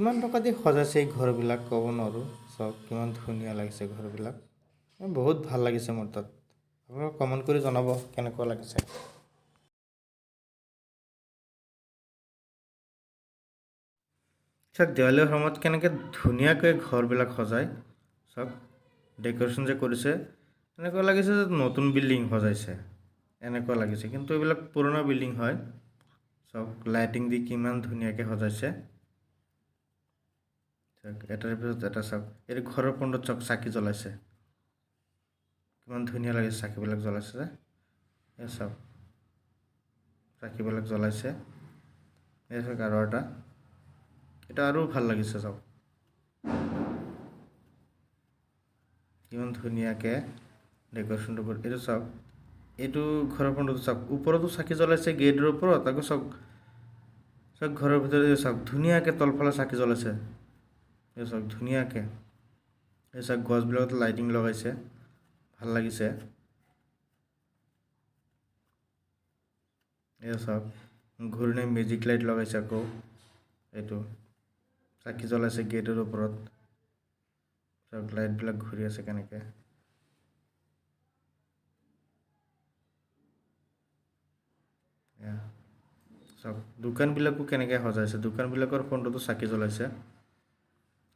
কিমান টকা দি সজাইছে এই ঘৰবিলাক ক'ব নোৱাৰোঁ চাওক কিমান ধুনীয়া লাগিছে ঘৰবিলাক বহুত ভাল লাগিছে মোৰ তাত আপোনালোকে কমেণ্ট কৰি জনাব কেনেকুৱা লাগিছে চাওক দেৱালীৰ সময়ত কেনেকৈ ধুনীয়াকৈ ঘৰবিলাক সজায় চাওক ডেক'ৰেশ্যন যে কৰিছে এনেকুৱা লাগিছে যে নতুন বিল্ডিং সজাইছে এনেকুৱা লাগিছে কিন্তু এইবিলাক পুৰণা বিল্ডিং হয় চাওক লাইটিং দি কিমান ধুনীয়াকৈ সজাইছে চাওক এটাৰ পিছত এটা চাওক এই ঘৰৰ ফ্ৰণ্টত চাওক চাকি জ্বলাইছে কিমান ধুনীয়া লাগিছে চাকিবিলাক জ্বলাইছে যে এই চাওক চাকিবিলাক জ্বলাইছে এই চাওক আৰু এটা আৰু ভাল লাগিছে চাওক কিমান ধুনীয়াকৈ ডেক'ৰেশ্যনটো কৰি এইটো চাওক এইটো ঘৰৰ ফ্ৰণ্টত চাওক ওপৰতো চাকি জ্বলাইছে গেটৰ ওপৰত আকৌ চাওক চাওক ঘৰৰ ভিতৰত চাওক ধুনীয়াকৈ তলফালে চাকি জ্বলাইছে এই চাওক ধুনীয়াকৈ এই চাওক গছবিলাকত লাইটিং লগাইছে ভাল লাগিছে এই চাওক ঘূৰণীয়া মেজিক লাইট লগাইছে আকৌ এইটো চাকি জ্বলাইছে গেটৰ ওপৰত চাওক লাইটবিলাক ঘূৰি আছে কেনেকৈ চাওক দোকানবিলাকো কেনেকৈ সজাইছে দোকানবিলাকৰ ফ্ৰণ্টতো চাকি জ্বলাইছে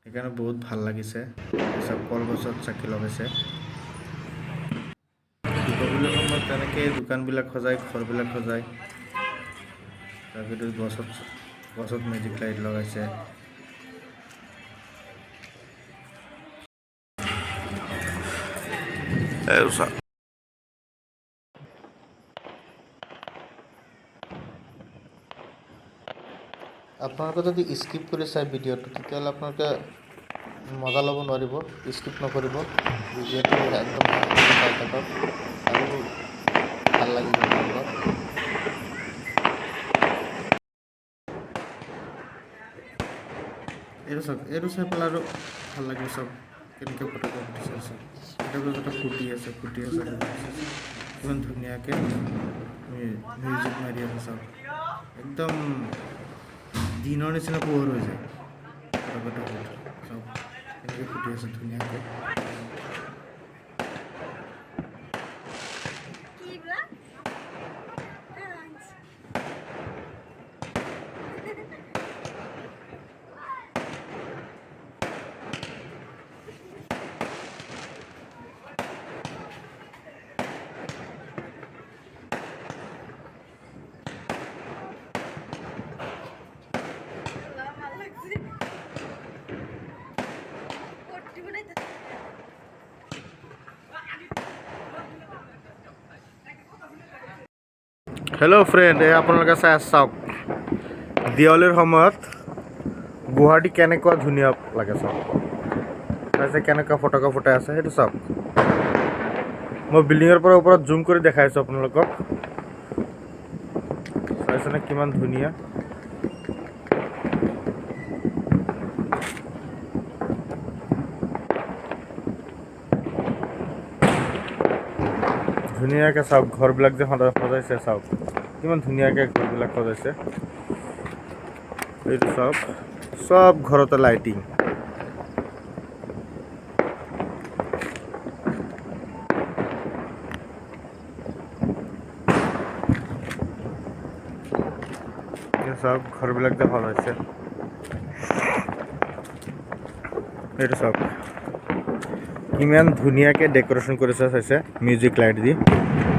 সেইকাৰণে বহুত ভাল লাগিছে চাওক কলগছত চাকি লগাইছে দীপাৱলীৰ সময়ত তেনেকৈ দোকানবিলাক সজায় ঘৰবিলাক সজায় তাৰপিছত গছত মেজিক লাইট লগাইছে আপোনালোকে যদি স্কিপ কৰি চাই ভিডিঅ'টো তেতিয়াহ'লে আপোনালোকে মজা ল'ব নোৱাৰিব স্কিপ নকৰিব ভিডিঅ'টো একদম চাই থাকক আৰু ভাল লাগিব আপোনালোকৰ এইটো চাই পেলাই আৰু ভাল লাগিব চাওক কেনেকৈ ফটোটো ফুটিছে চাওক এটা ফুটি আছে কিমান ধুনীয়াকৈ মিউজিক মাৰি আছে চাওক একদম দিনৰ নিচিনা পোহৰ হৈ যায় ফটোটো চাওক কেনেকৈ ফুটি আছে ধুনীয়াকৈ হেল্ল' ফ্ৰেণ্ড এই আপোনালোকে চাই চাওক দেৱালীৰ সময়ত গুৱাহাটী কেনেকুৱা ধুনীয়া লাগে চাওক তাৰপিছত কেনেকুৱা ফটকা ফুটাই আছে সেইটো চাওক মই বিল্ডিঙৰ পৰা ওপৰত জুম কৰি দেখাই আছোঁ আপোনালোকক চাইছেনে কিমান ধুনীয়া ধুনীয়াকৈ চাওক ঘৰবিলাক যে সজাইছে চাওক কিমান ধুনীয়াকৈ ঘৰবিলাক সজাইছে এইটো চাওক সব ঘৰতে লাইটিং চাওক ঘৰবিলাক যে সজাইছে এইটো চাওক কিমান ধুনীয়াকৈ ডেক'ৰেশ্যন কৰিছে চাইছে মিউজিক লাইট দি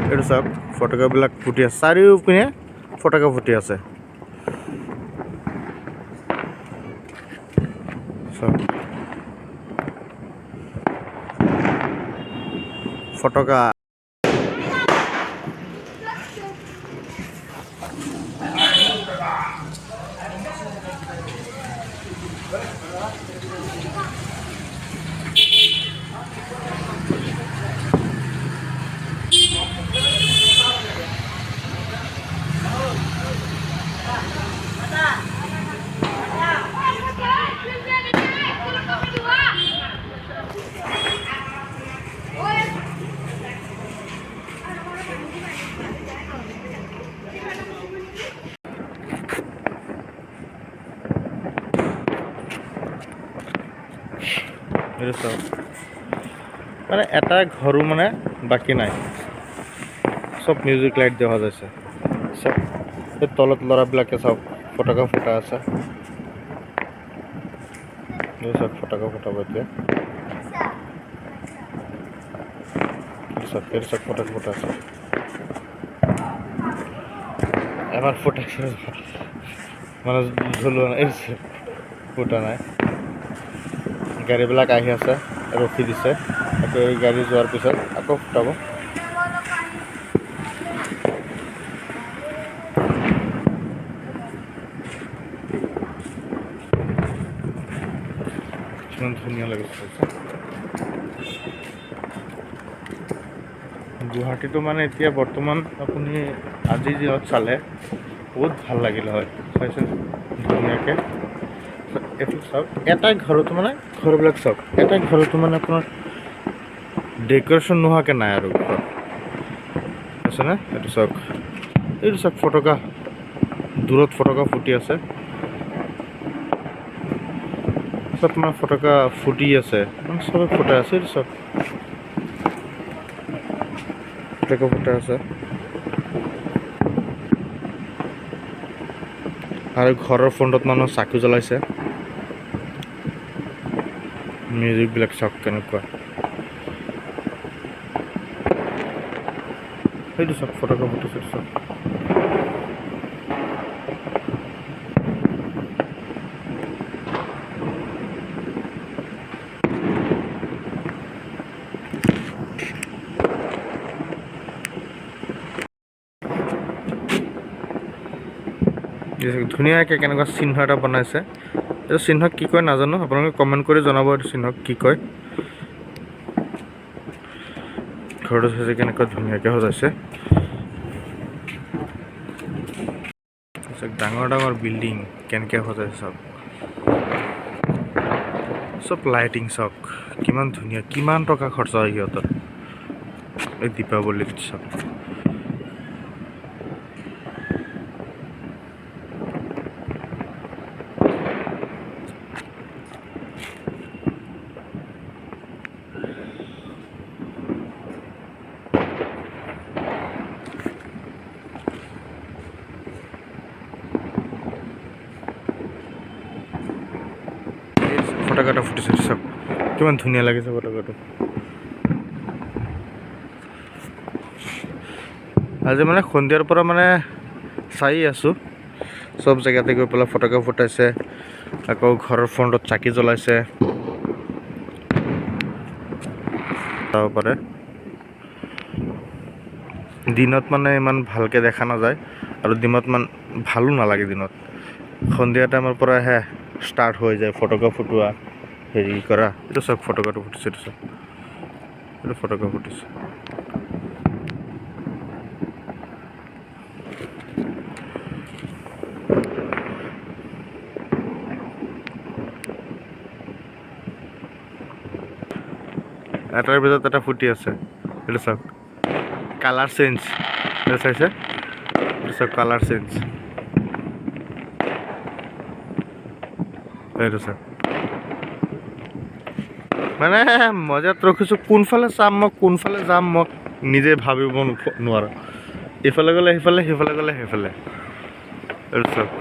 এইটো চাওক ফটকাবিলাক ফুটি আছে চাৰিওপিনে ফটকা ফুটি আছে চাওক ফটকা এইটো চাওক মানে এটা ঘৰো মানে বাকী নাই চব মিউজিক লাইট দেখা যাইছে চব এই তলত ল'ৰাবিলাকে চাওক ফটকা ফুটা আছে এই চব ফটকা ফুটাব এতিয়া এই চব ফটকা ফুটা আছে এবার ফুটা মানে জ্বলোৱা নাই ফুটা নাই গাড়ীবিলাক আহি আছে ৰখি দিছে আকৌ এই গাড়ী যোৱাৰ পিছত আকৌ ফুটাব কিমান ধুনীয়া লাগিছে গুৱাহাটীটো মানে এতিয়া বৰ্তমান আপুনি আজি দিনত চালে বহুত ভাল লাগিলে হয় চাইছে ধুনীয়াকৈ এইটো চাওক এটা ঘৰতো মানে ঘৰবিলাক চাওক এটা ঘৰতো মানে আপোনাৰ ডেক'ৰেশ্যন নোহোৱাকৈ নাই আৰু ঘৰ আছেনে এইটো চাওক ফটকা দূৰত ফটকা ফুটি আছে চব মানে ফটকা ফুটি আছে মানে চবে ফুটাই আছে এইটো চাওক ফটকা ফুটাই আছে আৰু ঘৰৰ ফ্ৰণ্টত মানুহ চাকি জ্বলাইছে মিউজিকবিলাক চাওক কেনেকুৱা সেইটো চাওক ফটকা ফুটিছে চাওক ধুনীয়াকৈ কেনেকুৱা চিহ্ন এটা বনাইছে এইটো চিহ্নক কি কয় নাজানো আপোনালোকে কমেণ্ট কৰি জনাব এইটো চিহ্নক কি কয় ঘৰটো চাইছে কেনেকুৱা ধুনীয়াকৈ সজাইছে ডাঙৰ ডাঙৰ বিল্ডিং কেনেকৈ সজাইছে চাওক চব লাইটিং চাওক কিমান ধুনীয়া কিমান টকা খৰচা হয় সিহঁতৰ এই দীপাৱলীত চাওক ফটকাটা ফুটিছে চব কিমান ধুনীয়া লাগিছে ফটকাটো আজি মানে সন্ধিয়াৰ পৰা মানে চাই আছোঁ চব জেগাতে গৈ পেলাই ফটকা ফুটাইছে আকৌ ঘৰৰ ফ্ৰণ্টত চাকি জ্বলাইছে চাব পাৰে দিনত মানে ইমান ভালকৈ দেখা নাযায় আৰু দিনত ভালো নালাগে দিনত সন্ধিয়া টাইমৰ পৰাহে ষ্টাৰ্ট হৈ যায় ফটকা ফুটোৱা হেৰি কৰা এইটো চাওক ফটকাটো ফুটিছে এইটো চাওক এইটো ফটকা ফুটিছে এটাৰ ভিতৰত এটা ফুটি আছে এইটো চাওক কালাৰ চেঞ্জ এইটো চাইছে এইটো চাওক কালাৰ চেঞ্জ এইটো চাওক মানে মজাত ৰখিছোঁ কোনফালে চাম মই কোনফালে যাম মই নিজে ভাবিব নোৱাৰোঁ ইফালে গ'লে সিফালে সিফালে গ'লে সেইফালে এইটো চাওক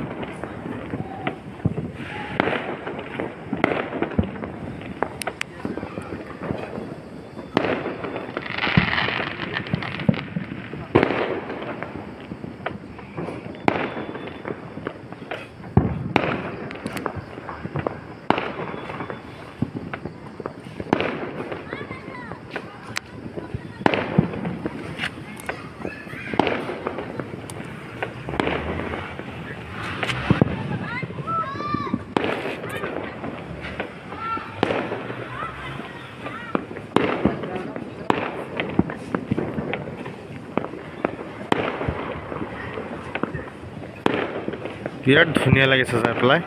বিৰাট ধুনীয়া লাগিছে চাই পেলাই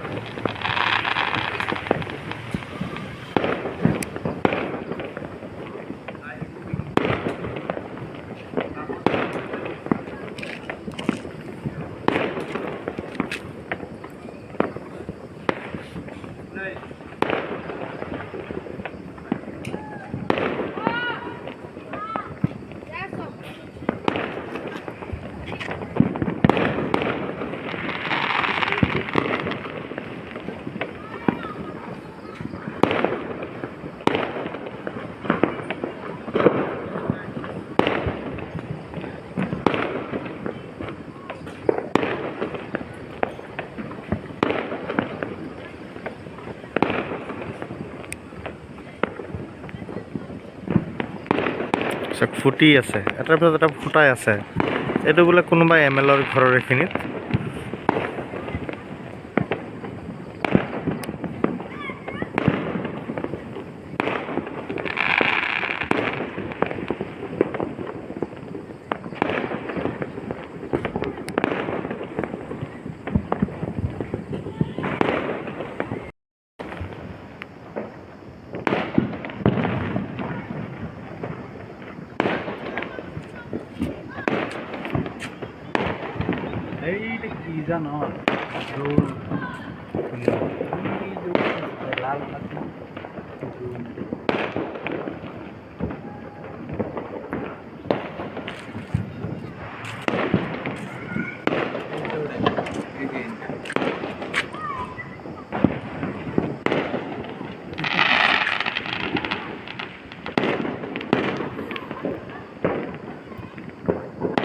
চাওক ফুটি আছে, এটাৰ পিছত এটা ফুটাই আছে। এইটো বোলে কোনোবা MLৰ ঘৰৰ এইখিনিত। এইটা কি জানো লাল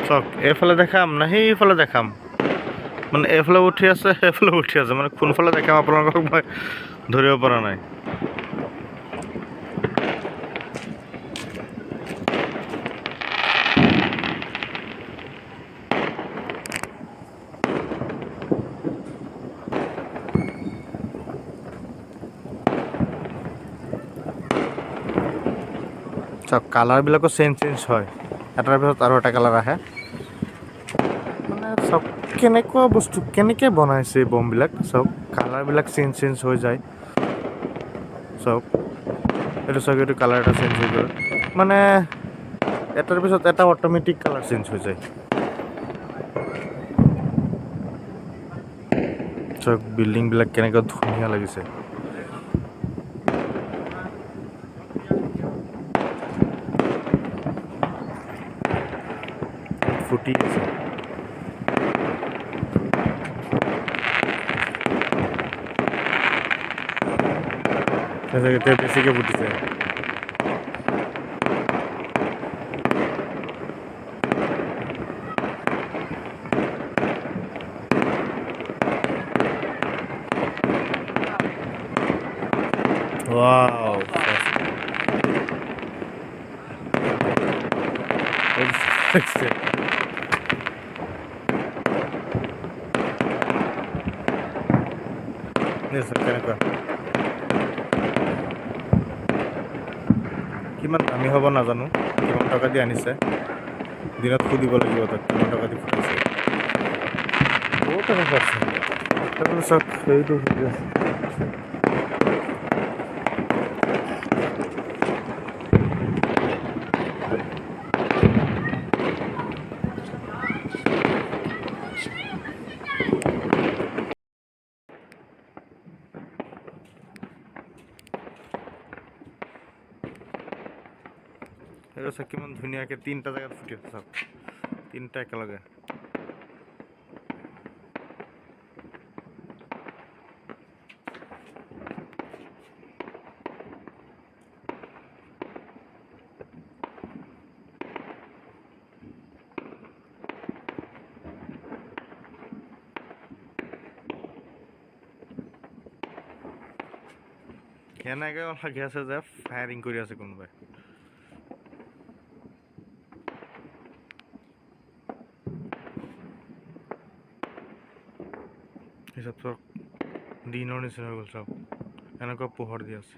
চাওক এইফালে দেখাম না সেইফালে দেখাম, মানে এইফালে উঠি আছে সেইফালে উঠি আছে, মানে কোনফালে দেখাম আপোনালোকক মই ধৰিব পৰা নাই। চাওক কালাৰবিলাকো চেঞ্জ হয়, এটাৰ পিছত আৰু এটা কালাৰ আহে। মানে চাওক কেনেকুৱা বস্তু, কেনেকৈ বনাইছে এই বমবিলাক। চাওক কালাৰবিলাক চেঞ্জ হৈ যায়। চাওক এইটো চাওক, এইটো কালাৰ এটা চেঞ্জ হৈ গ'ল, মানে এটাৰ পিছত এটা অট'মেটিক কালাৰ চেঞ্জ হৈ যায়। চাওক বিল্ডিংবিলাক কেনেকুৱা ধুনীয়া লাগিছে। ফুটি আছে। এতিয়া বেছিকৈ ফুটিছে। Wow. কেনেকুৱা কিমান দামী হ'ব নাজানো, কিমান টকা দি আনিছে। দিনত সুধিব লাগিব তাক কিমান টকা দি ফুটিছে। বহুত টকা খৰচ চাওক সেইটো এইটো চাওক কিমান ধুনীয়াকৈ তিনিটা জেগাত ফুটি আছে। চাওক তিনিটা একেলগে। এনেকৈ লাগি আছে যে ফায়াৰিং কৰি আছে কোনোবাই। পিছত চাওক দিনৰ নিচিনা হৈ গ'ল। চাওক এনেকুৱা পোহৰ দি আছে।